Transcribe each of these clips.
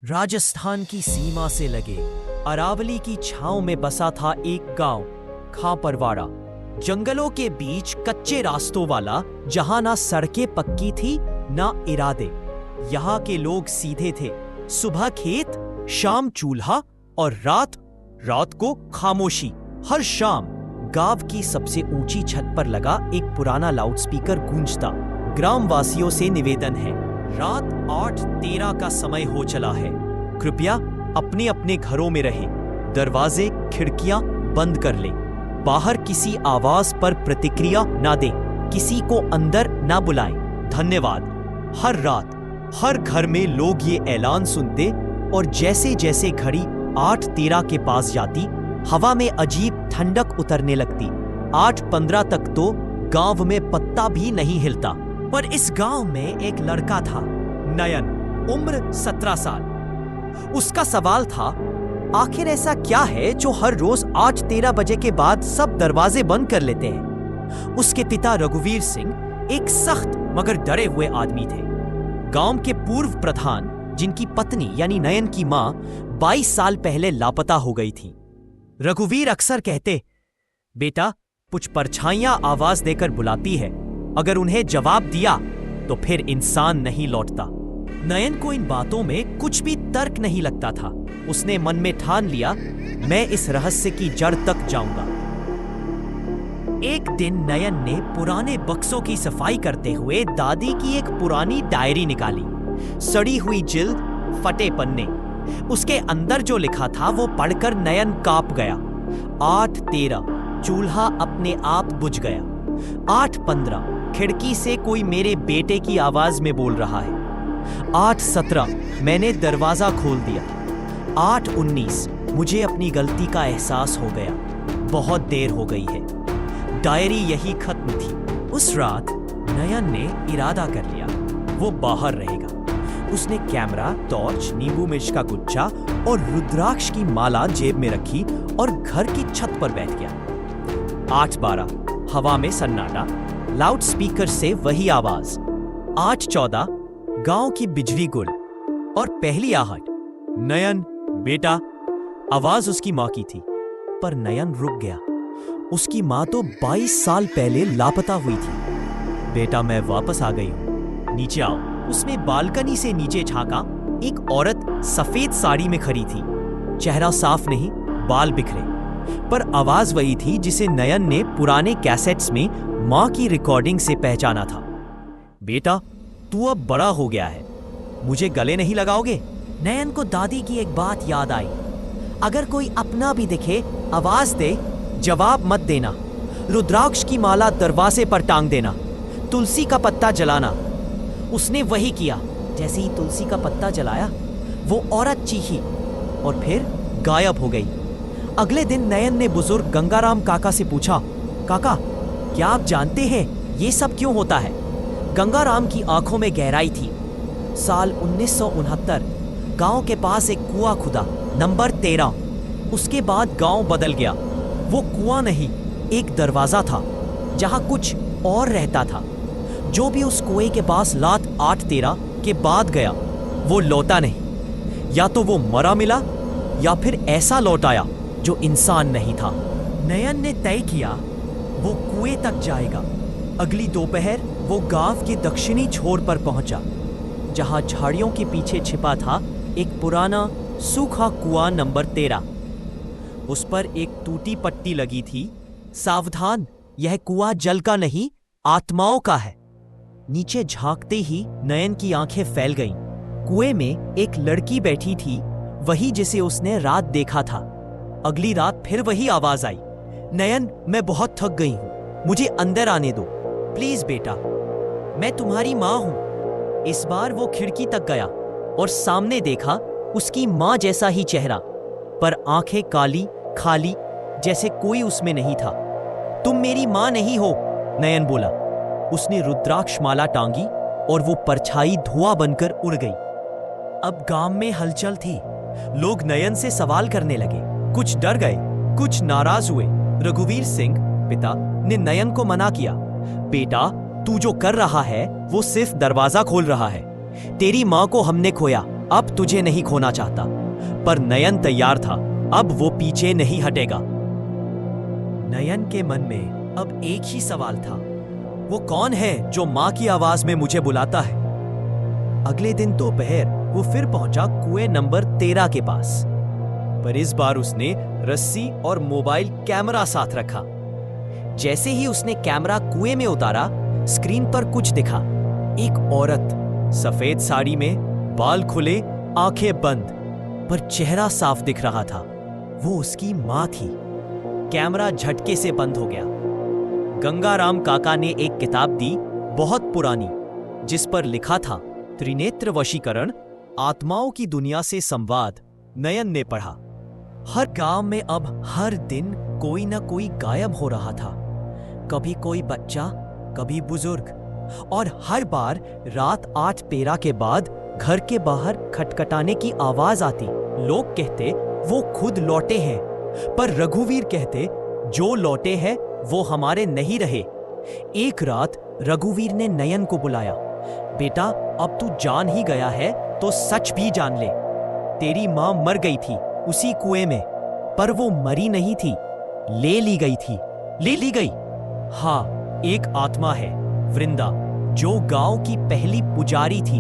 राजस्थान की सीमा से लगे अरावली की छांव में बसा था एक गांव, खापरवाड़ा। जंगलों के बीच कच्चे रास्तों वाला, जहां ना सड़कें पक्की थी ना इरादे। यहाँ के लोग सीधे थे। सुबह खेत, शाम चूल्हा और रात को खामोशी। हर शाम गांव की सबसे ऊंची छत पर लगा एक पुराना लाउडस्पीकर गूंजता। ग्रामवासियों से निवेदन है, रात 8:13 का समय हो चला है। कृपया अपने अपने घरों में रहें। दरवाजे खिड़कियां बंद कर लें। बाहर किसी आवाज पर प्रतिक्रिया ना दें। किसी को अंदर ना बुलाएं। धन्यवाद। हर रात हर घर में लोग ये ऐलान सुनते और जैसे जैसे घड़ी 8:13 के पास जाती, हवा में अजीब ठंडक उतरने लगती। 8:15 तक तो गांव में पत्ता भी नहीं हिलता। पर इस गांव में एक लड़का था, नयन, उम्र 17 साल। उसका सवाल था, आखिर ऐसा क्या है जो हर रोज 8:13 बजे के बाद सब दरवाजे बंद कर लेते हैं? उसके पिता रघुवीर सिंह एक सख्त मगर डरे हुए आदमी थे। गांव के पूर्व प्रधान, जिनकी पत्नी यानी नयन की मां 22 साल पहले लापता हो गई थी। रघुवीर अक्सर कहते, बेटा, कुछ परछाइयां आवाज देकर बुलाती है, अगर उन्हें जवाब दिया तो फिर इंसान नहीं लौटता। नयन को इन बातों में कुछ भी तर्क नहीं लगता था। उसने मन में ठान लिया, मैं इस रहस्य की जड़ तक जाऊंगा। एक दिन नयन ने पुराने बक्सों की सफाई करते हुए दादी की एक पुरानी डायरी निकाली। सड़ी हुई जिल्द, फटे पन्ने। उसके अंदर जो लिखा था वो पढ़कर नयन कांप गया। 8:13 चूल्हा अपने आप बुझ गया। 8:15 खिड़की से कोई मेरे बेटे की आवाज में बोल रहा है। 8:17 मैंने दरवाजा खोल दिया। 8:19 मुझे अपनी गलती का एहसास हो गया। बहुत देर हो गई है। डायरी यही खत्म थी। उस रात नयन ने इरादा कर लिया, वो बाहर रहेगा। उसने कैमरा, टॉर्च, नींबू मिर्च का गुच्छा और रुद्राक्ष की माला जेब में रखी और घर की छत पर बैठ गया। 8:12 हवा में सन्नाटा, लाउडस्पीकर से वही आवाज। 8:14 गांव की बिजली गुल और पहली आहट। नयन, बेटा। आवाज उसकी मां की थी, पर नयन रुक गया। उसकी मां तो 22 साल पहले लापता हुई थी। बेटा, मैं वापस आ गई हूं, नीचे आओ। उसने बालकनी से नीचे झांका। एक औरत सफेद साड़ी में खड़ी थी। चेहरा साफ नहीं, बाल बिखरे, पर आवाज वही थी जिसे नयन ने पुराने कैसेट्स में मां की रिकॉर्डिंग से पहचाना था। बेटा, तू अब बड़ा हो गया है, मुझे गले नहीं लगाओगे? नयन को दादी की एक बात याद आई, अगर कोई अपना भी दिखे, आवाज दे, जवाब मत देना। रुद्राक्ष की माला दरवाजे पर टांग देना। तुलसी का पत्ता जलाना। उसने वही किया। जैसे ही तुलसी का पत्ता जलाया, वो औरत चीखी और फिर गायब हो गई। अगले दिन नयन ने बुजुर्ग गंगाराम काका से पूछा, काका, क्या आप जानते हैं ये सब क्यों होता है? गंगाराम की आंखों में गहराई थी। साल 1969 गांव के पास एक कुआं खुदा, नंबर 13। उसके बाद गांव बदल गया। वो कुआं नहीं, एक दरवाजा था जहां कुछ और रहता था। जो भी उस कुएं के पास रात 8:13 के बाद गया, वो लौटा नहीं। या तो वो मरा मिला या फिर ऐसा लौट आया जो इंसान नहीं था। नयन ने तय किया वो कुएं तक जाएगा। अगली दोपहर वो गांव के दक्षिणी छोर पर पहुंचा, जहां झाड़ियों के पीछे छिपा था एक पुराना सूखा कुआं नंबर 13। उस पर एक टूटी पट्टी लगी थी, सावधान, यह कुआं जल का नहीं, आत्माओं का है। नीचे झांकते ही नयन की आंखें फैल गईं। कुएं में एक लड़की बैठी थी, वही जिसे उसने रात देखा था। अगली रात फिर वही आवाज आई, नयन, मैं बहुत थक गई हूं, मुझे अंदर आने दो, प्लीज बेटा, मैं तुम्हारी मां हूं। इस बार वो खिड़की तक गया और सामने देखा उसकी मां जैसा ही चेहरा, पर आंखें काली, खाली, जैसे कोई उसमें नहीं था। तुम मेरी मां नहीं हो, नयन बोला। उसने रुद्राक्ष माला टांगी और वो परछाई धुआं बनकर उड़ गई। अब गांव में हलचल थी। लोग नयन से सवाल करने लगे। कुछ डर गए, कुछ नाराज हुए। रघुवीर सिंह, पिता, ने नयन को मना किया, बेटा, तू जो कर रहा है वो सिर्फ दरवाजा खोल रहा है। तेरी मां को हमने खोया, अब तुझे नहीं खोना चाहता। पर नयन तैयार था, अब वो पीछे नहीं हटेगा। नयन के मन में अब एक ही सवाल था, वो कौन है जो मां की आवाज में मुझे बुलाता है? अगले दिन दोपहर वो फिर पहुंचा कुएं नंबर 13 के पास, पर इस बार उसने रस्सी और मोबाइल कैमरा साथ रखा। जैसे ही उसने कैमरा कुएं में उतारा, स्क्रीन पर कुछ दिखा। एक औरत, सफेद साड़ी में, बाल खुले, आंखें बंद, पर चेहरा साफ दिख रहा था। वो उसकी मां थी। कैमरा झटके से बंद हो गया। गंगाराम काका ने एक किताब दी, बहुत पुरानी, जिस पर लिखा था त्रिनेत्र वशीकरण, आत्माओं की दुनिया से संवाद। नयन ने पढ़ा। हर गांव में अब हर दिन कोई ना कोई गायब हो रहा था। कभी कोई बच्चा, कभी बुजुर्ग, और हर बार रात 8:13 के बाद घर के बाहर खटखटाने की आवाज आती। लोग कहते वो खुद लौटे हैं, पर रघुवीर कहते जो लौटे हैं वो हमारे नहीं रहे। एक रात रघुवीर ने नयन को बुलाया। बेटा, अब तू जान ही गया है तो सच भी जान ले। तेरी मां मर गई थी उसी कुएं में, पर वो मरी नहीं थी, ले ली गई थी। ले ली गई? हाँ, एक आत्मा है, वृंदा, जो गांव की पहली पुजारी थी।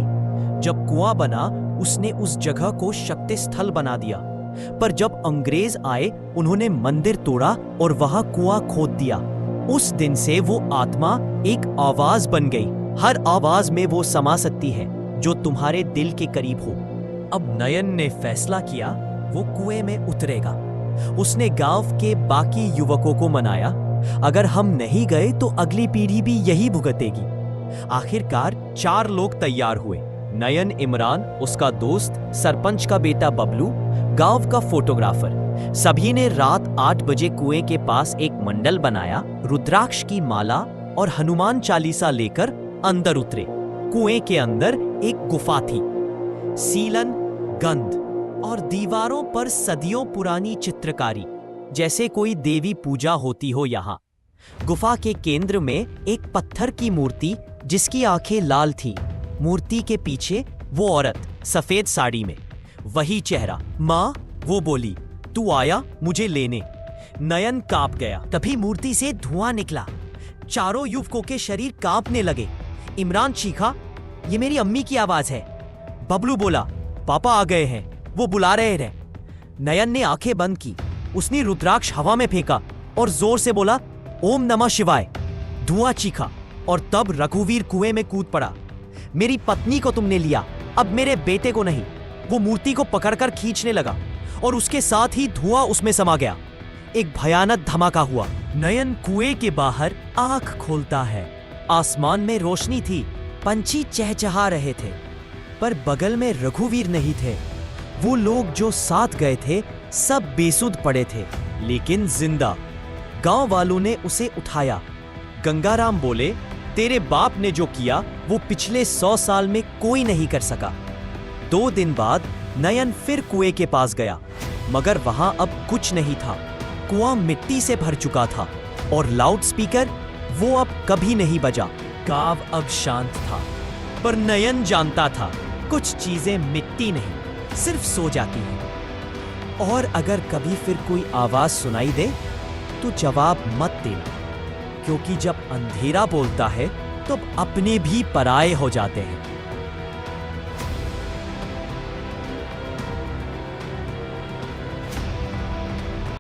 जब कुआं बना, उसने उस जगह को शक्ति स्थल बना दिया। पर जब अंग्रेज आए, उन्होंने मंदिर तोड़ा और वहां कुआं खोद दिया। उस दिन से वो आत्मा एक आवाज बन गई। हर आवाज में वो समा सकती है जो तुम्हारे दिल के करीब हो। अब नयन ने फैसला किया, वो कुएं में उतरेगा। उसने गांव के बाकी युवकों को मनाया, अगर हम नहीं गए तो अगली पीढ़ी भी यही भुगतेगी। आखिरकार 4 लोग तैयार हुए। नयन, इमरान, उसका दोस्त, सरपंच का बेटा बबलू, गांव का फोटोग्राफर। सभी ने रात 8 बजे कुएं के पास एक मंडल बनाया, रुद्राक्ष की माला और हनुमान चालीसा लेकर अंदर उतरे। कुएं के अंदर एक गुफा थी। सीलन, गंध और दीवारों पर सदियों पुरानी चित्रकारी, जैसे कोई देवी पूजा होती हो। यहाँ गुफा के केंद्र में एक पत्थर की मूर्ति, जिसकी आंखें लाल थी। मूर्ति के पीछे वो औरत सफेद साड़ी में, वही चेहरा। माँ, वो बोली, तू आया मुझे लेने। नयन कांप गया। तभी मूर्ति से धुआं निकला। चारों युवकों के शरीर कांपने लगे। इमरान चीखा, ये मेरी अम्मी की आवाज है। बबलू बोला, पापा आ गए हैं, वो बुला रहे हैं। नयन ने आंखें बंद की। उसने रुद्राक्ष हवा में फेंका और जोर से बोला, ओम नमः शिवाय। धुआं चीखा और तब रघुवीर कुएं में कूद पड़ा। मेरी पत्नी को तुमने लिया, अब मेरे बेटे को नहीं। वो मूर्ति को पकड़कर खींचने लगा और उसके साथ ही धुआं उसमें समा गया। एक भयानक धमाका हुआ। नयन कुएं के बाहर आंख खोलता है। आसमान में रोशनी थी, पंछी चहचहा रहे थे, पर बगल में रघुवीर नहीं थे। वो लोग जो साथ गए थे सब बेसुध पड़े थे, लेकिन जिंदा। गांव वालों ने उसे उठाया। गंगाराम बोले, तेरे बाप ने जो किया वो पिछले 100 साल में कोई नहीं कर सका। 2 दिन बाद नयन फिर कुएं के पास गया, मगर वहां अब कुछ नहीं था। कुआं मिट्टी से भर चुका था और लाउडस्पीकर वो अब कभी नहीं बजा। गांव अब शांत था, पर नयन जानता था कुछ चीजें मिट्टी नहीं, सिर्फ सो जाती हैं। और अगर कभी फिर कोई आवाज सुनाई दे तो जवाब मत देना, क्योंकि जब अंधेरा बोलता है तो अपने भी पराये हो जाते हैं।